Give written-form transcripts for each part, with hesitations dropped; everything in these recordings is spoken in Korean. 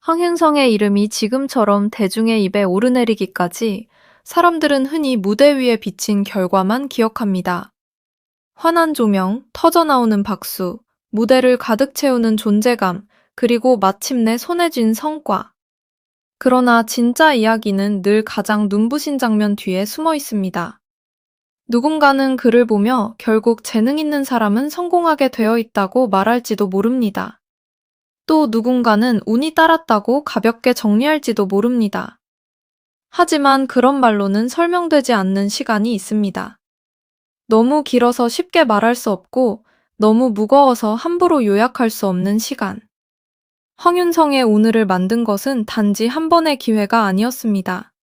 황윤성의 이름이 지금처럼 대중의 입에 오르내리기까지 사람들은 흔히 무대 위에 비친 결과만 기억합니다. 환한 조명, 터져나오는 박수, 무대를 가득 채우는 존재감, 그리고 마침내 손에 쥔 성과. 그러나 진짜 이야기는 늘 가장 눈부신 장면 뒤에 숨어 있습니다. 누군가는 그를 보며 결국 재능 있는 사람은 성공하게 되어 있다고 말할지도 모릅니다. 또 누군가는 운이 따랐다고 가볍게 정리할지도 모릅니다. 하지만 그런 말로는 설명되지 않는 시간이 있습니다. 너무 길어서 쉽게 말할 수 없고 너무 무거워서 함부로 요약할 수 없는 시간. 황윤성의 오늘을 만든 것은 단지 한 번의 기회가 아니었습니다.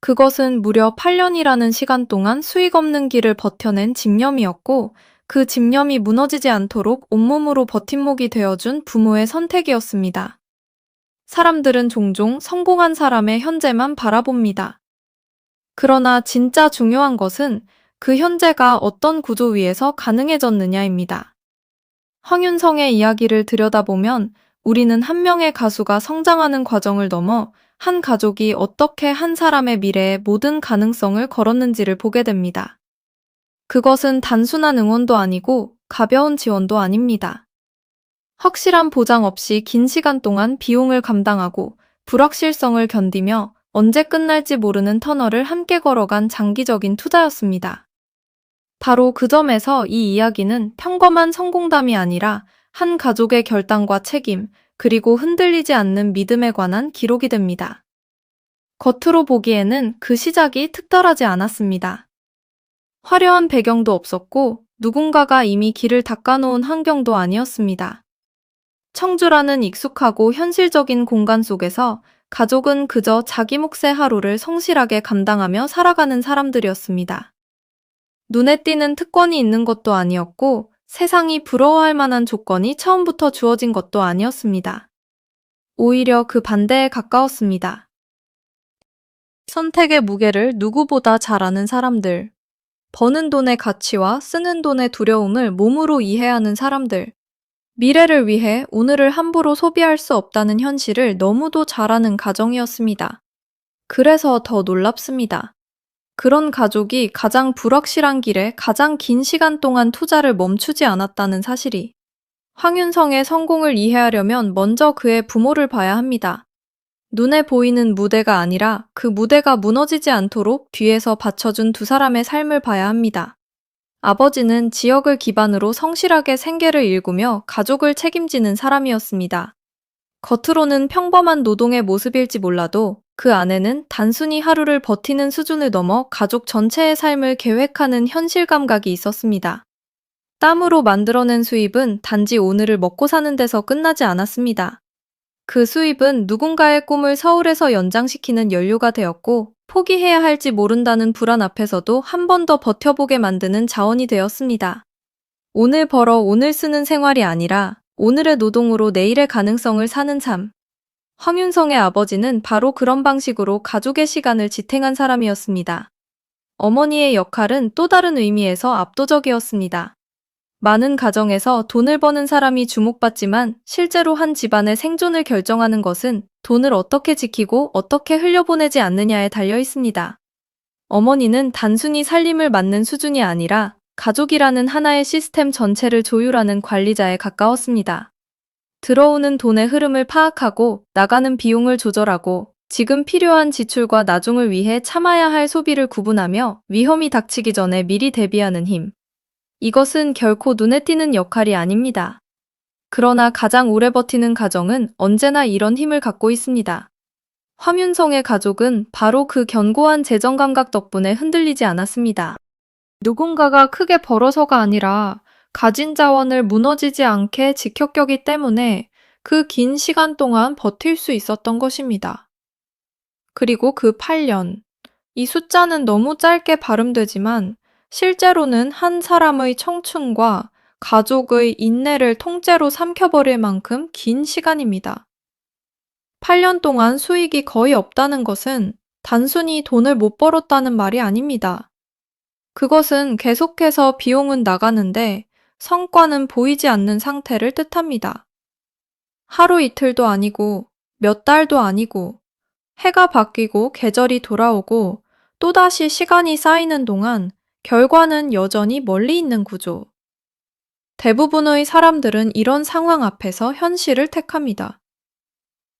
그것은 무려 8년이라는 시간 동안 수익 없는 길을 버텨낸 집념이었고 그 집념이 무너지지 않도록 온몸으로 버팀목이 되어준 부모의 선택이었습니다. 사람들은 종종 성공한 사람의 현재만 바라봅니다. 그러나 진짜 중요한 것은 그 현재가 어떤 구조 위에서 가능해졌느냐입니다. 황윤성의 이야기를 들여다보면 우리는 한 명의 가수가 성장하는 과정을 넘어 한 가족이 어떻게 한 사람의 미래에 모든 가능성을 걸었는지를 보게 됩니다. 그것은 단순한 응원도 아니고 가벼운 지원도 아닙니다. 확실한 보장 없이 긴 시간 동안 비용을 감당하고 불확실성을 견디며 언제 끝날지 모르는 터널을 함께 걸어간 장기적인 투자였습니다. 바로 그 점에서 이 이야기는 평범한 성공담이 아니라 한 가족의 결단과 책임, 그리고 흔들리지 않는 믿음에 관한 기록이 됩니다. 겉으로 보기에는 그 시작이 특별하지 않았습니다. 화려한 배경도 없었고 누군가가 이미 길을 닦아놓은 환경도 아니었습니다. 청주라는 익숙하고 현실적인 공간 속에서 가족은 그저 자기 몫의 하루를 성실하게 감당하며 살아가는 사람들이었습니다. 눈에 띄는 특권이 있는 것도 아니었고 세상이 부러워할 만한 조건이 처음부터 주어진 것도 아니었습니다. 오히려 그 반대에 가까웠습니다. 선택의 무게를 누구보다 잘 아는 사람들, 버는 돈의 가치와 쓰는 돈의 두려움을 몸으로 이해하는 사람들, 미래를 위해 오늘을 함부로 소비할 수 없다는 현실을 너무도 잘 아는 가정이었습니다. 그래서 더 놀랍습니다. 그런 가족이 가장 불확실한 길에 가장 긴 시간 동안 투자를 멈추지 않았다는 사실이. 황윤성의 성공을 이해하려면 먼저 그의 부모를 봐야 합니다. 눈에 보이는 무대가 아니라 그 무대가 무너지지 않도록 뒤에서 받쳐준 두 사람의 삶을 봐야 합니다. 아버지는 지역을 기반으로 성실하게 생계를 일구며 가족을 책임지는 사람이었습니다. 겉으로는 평범한 노동의 모습일지 몰라도 그 안에는 단순히 하루를 버티는 수준을 넘어 가족 전체의 삶을 계획하는 현실 감각이 있었습니다. 땀으로 만들어낸 수입은 단지 오늘을 먹고 사는 데서 끝나지 않았습니다. 그 수입은 누군가의 꿈을 서울에서 연장시키는 연료가 되었고 포기해야 할지 모른다는 불안 앞에서도 한 번 더 버텨보게 만드는 자원이 되었습니다. 오늘 벌어 오늘 쓰는 생활이 아니라 오늘의 노동으로 내일의 가능성을 사는 삶. 황윤성의 아버지는 바로 그런 방식으로 가족의 시간을 지탱한 사람이었습니다. 어머니의 역할은 또 다른 의미에서 압도적이었습니다. 많은 가정에서 돈을 버는 사람이 주목받지만 실제로 한 집안의 생존을 결정하는 것은 돈을 어떻게 지키고 어떻게 흘려보내지 않느냐에 달려 있습니다. 어머니는 단순히 살림을 맡는 수준이 아니라 가족이라는 하나의 시스템 전체를 조율하는 관리자에 가까웠습니다. 들어오는 돈의 흐름을 파악하고 나가는 비용을 조절하고 지금 필요한 지출과 나중을 위해 참아야 할 소비를 구분하며 위험이 닥치기 전에 미리 대비하는 힘. 이것은 결코 눈에 띄는 역할이 아닙니다. 그러나 가장 오래 버티는 가정은 언제나 이런 힘을 갖고 있습니다. 황윤성의 가족은 바로 그 견고한 재정 감각 덕분에 흔들리지 않았습니다. 누군가가 크게 벌어서가 아니라 가진 자원을 무너지지 않게 지켰기 때문에 그 긴 시간 동안 버틸 수 있었던 것입니다. 그리고 그 8년. 이 숫자는 너무 짧게 발음되지만 실제로는 한 사람의 청춘과 가족의 인내를 통째로 삼켜버릴 만큼 긴 시간입니다. 8년 동안 수익이 거의 없다는 것은 단순히 돈을 못 벌었다는 말이 아닙니다. 그것은 계속해서 비용은 나가는데 성과는 보이지 않는 상태를 뜻합니다. 하루 이틀도 아니고 몇 달도 아니고 해가 바뀌고 계절이 돌아오고 또다시 시간이 쌓이는 동안 결과는 여전히 멀리 있는 구조. 대부분의 사람들은 이런 상황 앞에서 현실을 택합니다.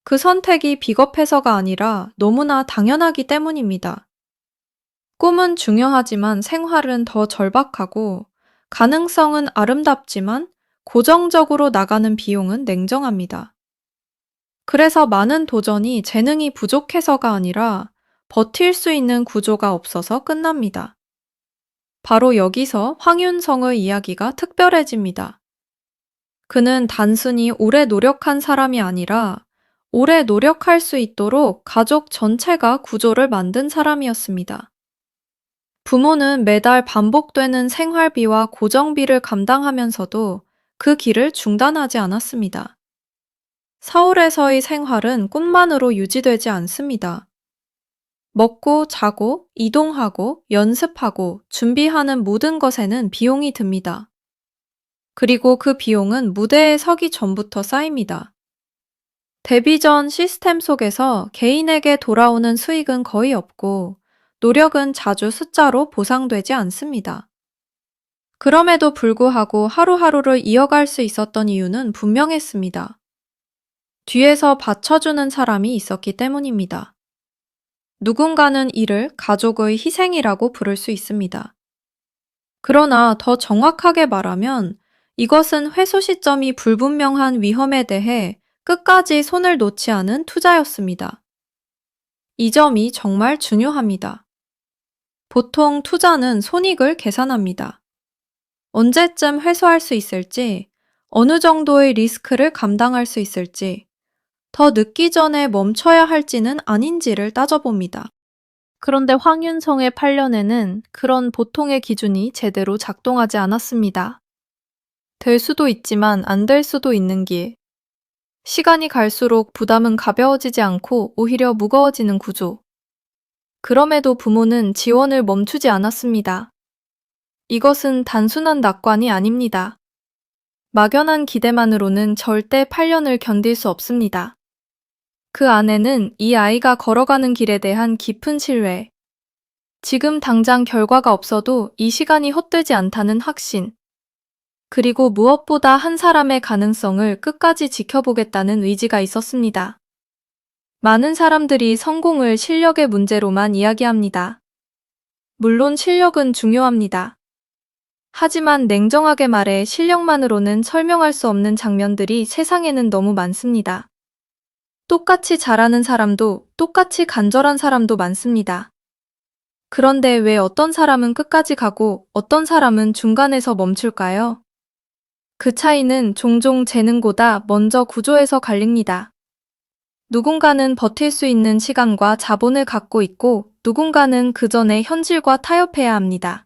그 선택이 비겁해서가 아니라 너무나 당연하기 때문입니다. 꿈은 중요하지만 생활은 더 절박하고 가능성은 아름답지만 고정적으로 나가는 비용은 냉정합니다. 그래서 많은 도전이 재능이 부족해서가 아니라 버틸 수 있는 구조가 없어서 끝납니다. 바로 여기서 황윤성의 이야기가 특별해집니다. 그는 단순히 오래 노력한 사람이 아니라 오래 노력할 수 있도록 가족 전체가 구조를 만든 사람이었습니다. 부모는 매달 반복되는 생활비와 고정비를 감당하면서도 그 길을 중단하지 않았습니다. 서울에서의 생활은 꿈만으로 유지되지 않습니다. 먹고 자고 이동하고 연습하고 준비하는 모든 것에는 비용이 듭니다. 그리고 그 비용은 무대에 서기 전부터 쌓입니다. 데뷔 전 시스템 속에서 개인에게 돌아오는 수익은 거의 없고 노력은 자주 숫자로 보상되지 않습니다. 그럼에도 불구하고 하루하루를 이어갈 수 있었던 이유는 분명했습니다. 뒤에서 받쳐주는 사람이 있었기 때문입니다. 누군가는 이를 가족의 희생이라고 부를 수 있습니다. 그러나 더 정확하게 말하면 이것은 회수 시점이 불분명한 위험에 대해 끝까지 손을 놓지 않은 투자였습니다. 이 점이 정말 중요합니다. 보통 투자는 손익을 계산합니다. 언제쯤 회수할 수 있을지, 어느 정도의 리스크를 감당할 수 있을지, 더 늦기 전에 멈춰야 할지는 아닌지를 따져봅니다. 그런데 황윤성의 8년에는 그런 보통의 기준이 제대로 작동하지 않았습니다. 될 수도 있지만 안 될 수도 있는 길. 시간이 갈수록 부담은 가벼워지지 않고 오히려 무거워지는 구조. 그럼에도 부모는 지원을 멈추지 않았습니다. 이것은 단순한 낙관이 아닙니다. 막연한 기대만으로는 절대 8년을 견딜 수 없습니다. 그 안에는 이 아이가 걸어가는 길에 대한 깊은 신뢰, 지금 당장 결과가 없어도 이 시간이 헛되지 않다는 확신, 그리고 무엇보다 한 사람의 가능성을 끝까지 지켜보겠다는 의지가 있었습니다. 많은 사람들이 성공을 실력의 문제로만 이야기합니다. 물론 실력은 중요합니다. 하지만 냉정하게 말해 실력만으로는 설명할 수 없는 장면들이 세상에는 너무 많습니다. 똑같이 잘하는 사람도 똑같이 간절한 사람도 많습니다. 그런데 왜 어떤 사람은 끝까지 가고 어떤 사람은 중간에서 멈출까요? 그 차이는 종종 재능보다 먼저 구조에서 갈립니다. 누군가는 버틸 수 있는 시간과 자본을 갖고 있고 누군가는 그 전에 현실과 타협해야 합니다.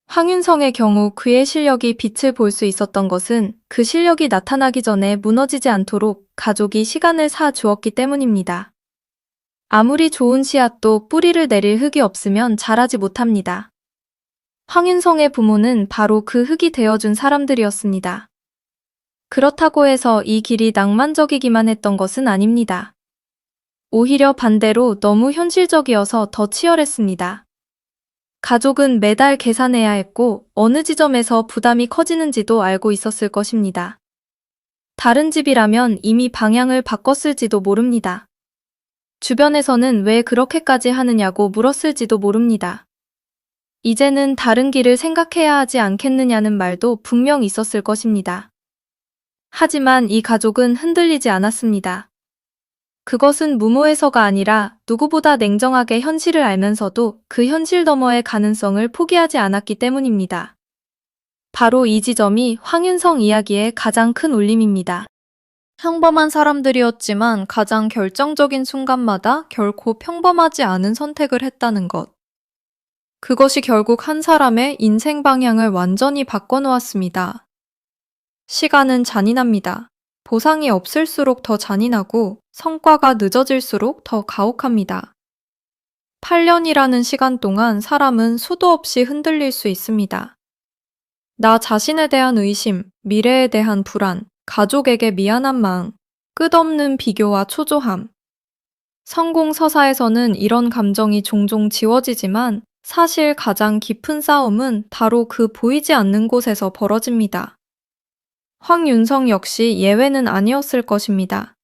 황윤성의 경우 그의 실력이 빛을 볼 수 있었던 것은 그 실력이 나타나기 전에 무너지지 않도록 가족이 시간을 사 주었기 때문입니다. 아무리 좋은 씨앗도 뿌리를 내릴 흙이 없으면 자라지 못합니다. 황윤성의 부모는 바로 그 흙이 되어준 사람들이었습니다. 그렇다고 해서 이 길이 낭만적이기만 했던 것은 아닙니다. 오히려 반대로 너무 현실적이어서 더 치열했습니다. 가족은 매달 계산해야 했고 어느 지점에서 부담이 커지는지도 알고 있었을 것입니다. 다른 집이라면 이미 방향을 바꿨을지도 모릅니다. 주변에서는 왜 그렇게까지 하느냐고 물었을지도 모릅니다. 이제는 다른 길을 생각해야 하지 않겠느냐는 말도 분명 있었을 것입니다. 하지만 이 가족은 흔들리지 않았습니다. 그것은 무모해서가 아니라 누구보다 냉정하게 현실을 알면서도 그 현실 너머의 가능성을 포기하지 않았기 때문입니다. 바로 이 지점이 황윤성 이야기의 가장 큰 울림입니다. 평범한 사람들이었지만 가장 결정적인 순간마다 결코 평범하지 않은 선택을 했다는 것. 그것이 결국 한 사람의 인생 방향을 완전히 바꿔놓았습니다. 시간은 잔인합니다. 보상이 없을수록 더 잔인하고 성과가 늦어질수록 더 가혹합니다. 8년이라는 시간 동안 사람은 수도 없이 흔들릴 수 있습니다. 나 자신에 대한 의심, 미래에 대한 불안, 가족에게 미안한 마음, 끝없는 비교와 초조함. 성공 서사에서는 이런 감정이 종종 지워지지만 사실 가장 깊은 싸움은 바로 그 보이지 않는 곳에서 벌어집니다. 황윤성 역시 예외는 아니었을 것입니다.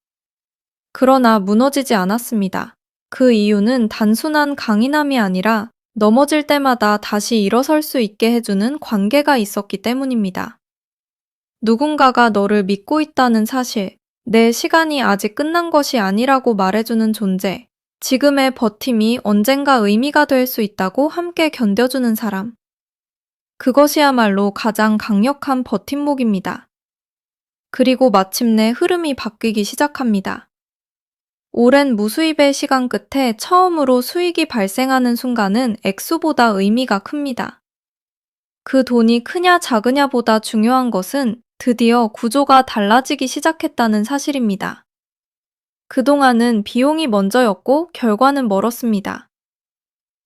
그러나 무너지지 않았습니다. 그 이유는 단순한 강인함이 아니라 넘어질 때마다 다시 일어설 수 있게 해주는 관계가 있었기 때문입니다. 누군가가 너를 믿고 있다는 사실, 내 시간이 아직 끝난 것이 아니라고 말해주는 존재, 지금의 버팀이 언젠가 의미가 될 수 있다고 함께 견뎌주는 사람. 그것이야말로 가장 강력한 버팀목입니다. 그리고 마침내 흐름이 바뀌기 시작합니다. 오랜 무수입의 시간 끝에 처음으로 수익이 발생하는 순간은 액수보다 의미가 큽니다. 그 돈이 크냐 작으냐보다 중요한 것은 드디어 구조가 달라지기 시작했다는 사실입니다. 그동안은 비용이 먼저였고 결과는 멀었습니다.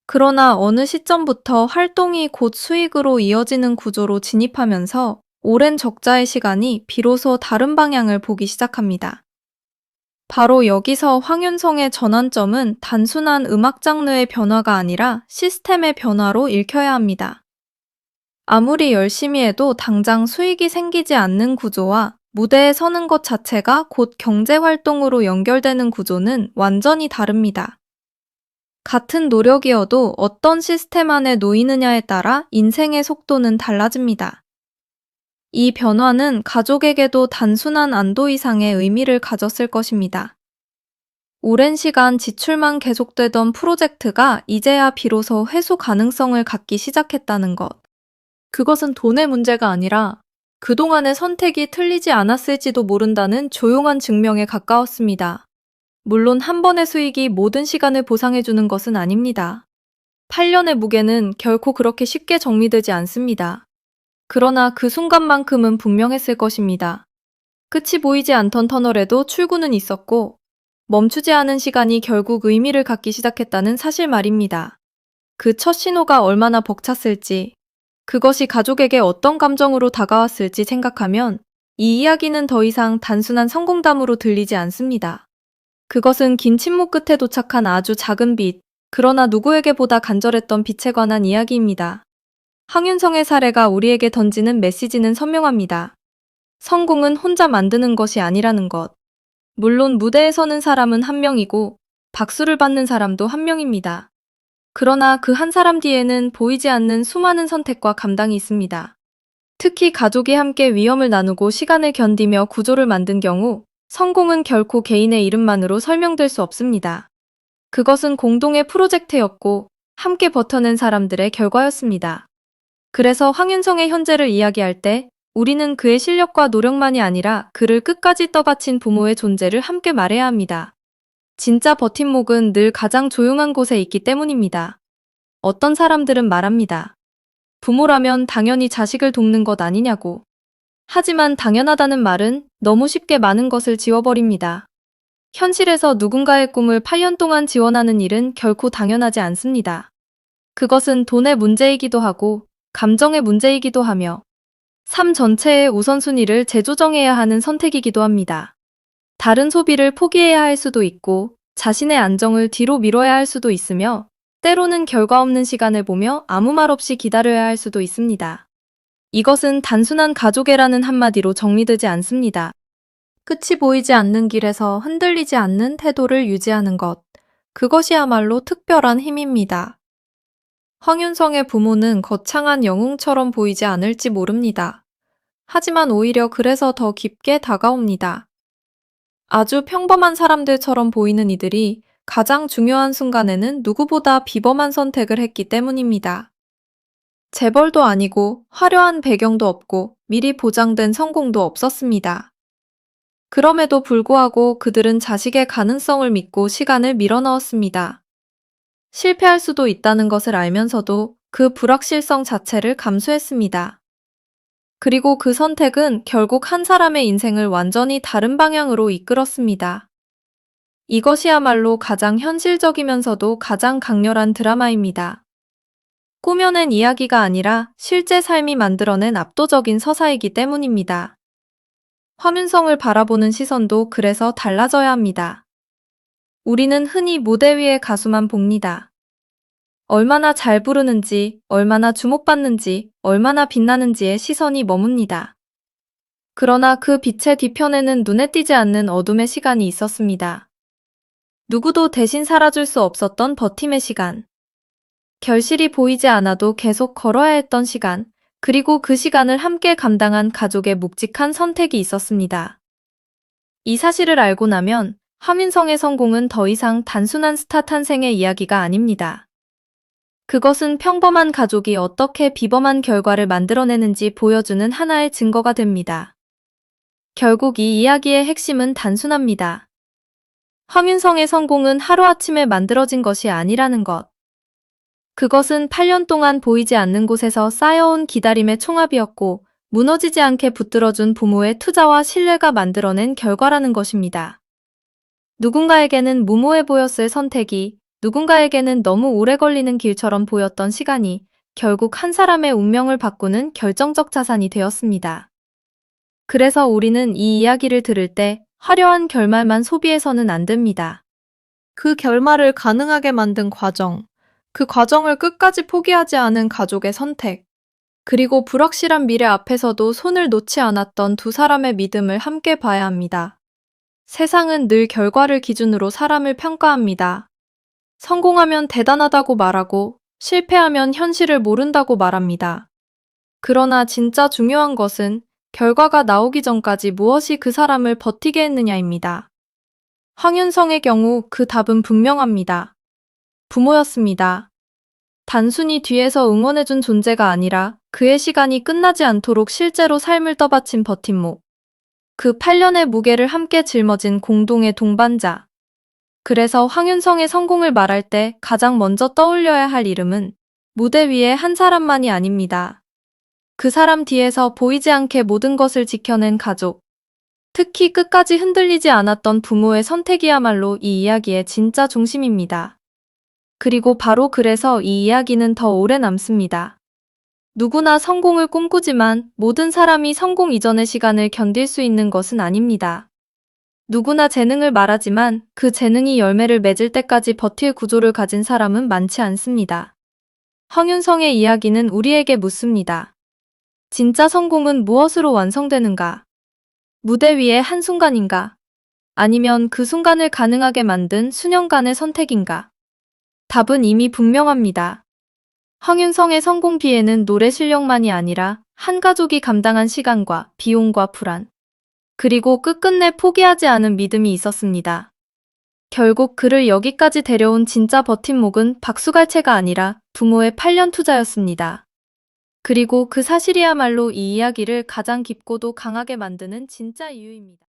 그러나 어느 시점부터 활동이 곧 수익으로 이어지는 구조로 진입하면서 오랜 적자의 시간이 비로소 다른 방향을 보기 시작합니다. 바로 여기서 황윤성의 전환점은 단순한 음악 장르의 변화가 아니라 시스템의 변화로 읽혀야 합니다. 아무리 열심히 해도 당장 수익이 생기지 않는 구조와 무대에 서는 것 자체가 곧 경제활동으로 연결되는 구조는 완전히 다릅니다. 같은 노력이어도 어떤 시스템 안에 놓이느냐에 따라 인생의 속도는 달라집니다. 이 변화는 가족에게도 단순한 안도 이상의 의미를 가졌을 것입니다. 오랜 시간 지출만 계속되던 프로젝트가 이제야 비로소 회수 가능성을 갖기 시작했다는 것. 그것은 돈의 문제가 아니라 그동안의 선택이 틀리지 않았을지도 모른다는 조용한 증명에 가까웠습니다. 물론 한 번의 수익이 모든 시간을 보상해주는 것은 아닙니다. 8년의 무게는 결코 그렇게 쉽게 정리되지 않습니다. 그러나 그 순간만큼은 분명했을 것입니다. 끝이 보이지 않던 터널에도 출구는 있었고 멈추지 않은 시간이 결국 의미를 갖기 시작했다는 사실 말입니다. 그 첫 신호가 얼마나 벅찼을지, 그것이 가족에게 어떤 감정으로 다가왔을지 생각하면 이 이야기는 더 이상 단순한 성공담으로 들리지 않습니다. 그것은 긴 침묵 끝에 도착한 아주 작은 빛, 그러나 누구에게보다 간절했던 빛에 관한 이야기입니다. 황윤성의 사례가 우리에게 던지는 메시지는 선명합니다. 성공은 혼자 만드는 것이 아니라는 것. 물론 무대에 서는 사람은 한 명이고 박수를 받는 사람도 한 명입니다. 그러나 그 한 사람 뒤에는 보이지 않는 수많은 선택과 감당이 있습니다. 특히 가족이 함께 위험을 나누고 시간을 견디며 구조를 만든 경우 성공은 결코 개인의 이름만으로 설명될 수 없습니다. 그것은 공동의 프로젝트였고 함께 버텨낸 사람들의 결과였습니다. 그래서 황윤성의 현재를 이야기할 때 우리는 그의 실력과 노력만이 아니라 그를 끝까지 떠받친 부모의 존재를 함께 말해야 합니다. 진짜 버팀목은 늘 가장 조용한 곳에 있기 때문입니다. 어떤 사람들은 말합니다. 부모라면 당연히 자식을 돕는 것 아니냐고. 하지만 당연하다는 말은 너무 쉽게 많은 것을 지워버립니다. 현실에서 누군가의 꿈을 8년 동안 지원하는 일은 결코 당연하지 않습니다. 그것은 돈의 문제이기도 하고 감정의 문제이기도 하며 삶 전체의 우선순위를 재조정해야 하는 선택이기도 합니다. 다른 소비를 포기해야 할 수도 있고 자신의 안정을 뒤로 미뤄야 할 수도 있으며 때로는 결과 없는 시간을 보며 아무 말 없이 기다려야 할 수도 있습니다. 이것은 단순한 가족애라는 한마디로 정리되지 않습니다. 끝이 보이지 않는 길에서 흔들리지 않는 태도를 유지하는 것. 그것이야말로 특별한 힘입니다. 황윤성의 부모는 거창한 영웅처럼 보이지 않을지 모릅니다. 하지만 오히려 그래서 더 깊게 다가옵니다. 아주 평범한 사람들처럼 보이는 이들이 가장 중요한 순간에는 누구보다 비범한 선택을 했기 때문입니다. 재벌도 아니고 화려한 배경도 없고 미리 보장된 성공도 없었습니다. 그럼에도 불구하고 그들은 자식의 가능성을 믿고 시간을 밀어넣었습니다. 실패할 수도 있다는 것을 알면서도 그 불확실성 자체를 감수했습니다. 그리고 그 선택은 결국 한 사람의 인생을 완전히 다른 방향으로 이끌었습니다. 이것이야말로 가장 현실적이면서도 가장 강렬한 드라마입니다. 꾸며낸 이야기가 아니라 실제 삶이 만들어낸 압도적인 서사이기 때문입니다. 황윤성을 바라보는 시선도 그래서 달라져야 합니다. 우리는 흔히 무대 위의 가수만 봅니다. 얼마나 잘 부르는지, 얼마나 주목받는지, 얼마나 빛나는지에 시선이 머뭅니다. 그러나 그 빛의 뒤편에는 눈에 띄지 않는 어둠의 시간이 있었습니다. 누구도 대신 살아줄 수 없었던 버팀의 시간. 결실이 보이지 않아도 계속 걸어야 했던 시간, 그리고 그 시간을 함께 감당한 가족의 묵직한 선택이 있었습니다. 이 사실을 알고 나면 황윤성의 성공은 더 이상 단순한 스타 탄생의 이야기가 아닙니다. 그것은 평범한 가족이 어떻게 비범한 결과를 만들어내는지 보여주는 하나의 증거가 됩니다. 결국 이 이야기의 핵심은 단순합니다. 황윤성의 성공은 하루아침에 만들어진 것이 아니라는 것. 그것은 8년 동안 보이지 않는 곳에서 쌓여온 기다림의 총합이었고, 무너지지 않게 붙들어준 부모의 투자와 신뢰가 만들어낸 결과라는 것입니다. 누군가에게는 무모해 보였을 선택이, 누군가에게는 너무 오래 걸리는 길처럼 보였던 시간이 결국 한 사람의 운명을 바꾸는 결정적 자산이 되었습니다. 그래서 우리는 이 이야기를 들을 때 화려한 결말만 소비해서는 안 됩니다. 그 결말을 가능하게 만든 과정, 그 과정을 끝까지 포기하지 않은 가족의 선택, 그리고 불확실한 미래 앞에서도 손을 놓지 않았던 두 사람의 믿음을 함께 봐야 합니다. 세상은 늘 결과를 기준으로 사람을 평가합니다. 성공하면 대단하다고 말하고, 실패하면 현실을 모른다고 말합니다. 그러나 진짜 중요한 것은 결과가 나오기 전까지 무엇이 그 사람을 버티게 했느냐입니다. 황윤성의 경우 그 답은 분명합니다. 부모였습니다. 단순히 뒤에서 응원해준 존재가 아니라 그의 시간이 끝나지 않도록 실제로 삶을 떠바친 버팀목. 그 8년의 무게를 함께 짊어진 공동의 동반자. 그래서 황윤성의 성공을 말할 때 가장 먼저 떠올려야 할 이름은 무대 위의 한 사람만이 아닙니다. 그 사람 뒤에서 보이지 않게 모든 것을 지켜낸 가족. 특히 끝까지 흔들리지 않았던 부모의 선택이야말로 이 이야기의 진짜 중심입니다. 그리고 바로 그래서 이 이야기는 더 오래 남습니다. 누구나 성공을 꿈꾸지만 모든 사람이 성공 이전의 시간을 견딜 수 있는 것은 아닙니다. 누구나 재능을 말하지만 그 재능이 열매를 맺을 때까지 버틸 구조를 가진 사람은 많지 않습니다. 황윤성의 이야기는 우리에게 묻습니다. 진짜 성공은 무엇으로 완성되는가? 무대 위의 한순간인가? 아니면 그 순간을 가능하게 만든 수년간의 선택인가? 답은 이미 분명합니다. 황윤성의 성공 뒤에는 노래 실력만이 아니라 한 가족이 감당한 시간과 비용과 불안, 그리고 끝끝내 포기하지 않은 믿음이 있었습니다. 결국 그를 여기까지 데려온 진짜 버팀목은 박수갈채가 아니라 부모의 8년 투자였습니다. 그리고 그 사실이야말로 이 이야기를 가장 깊고도 강하게 만드는 진짜 이유입니다.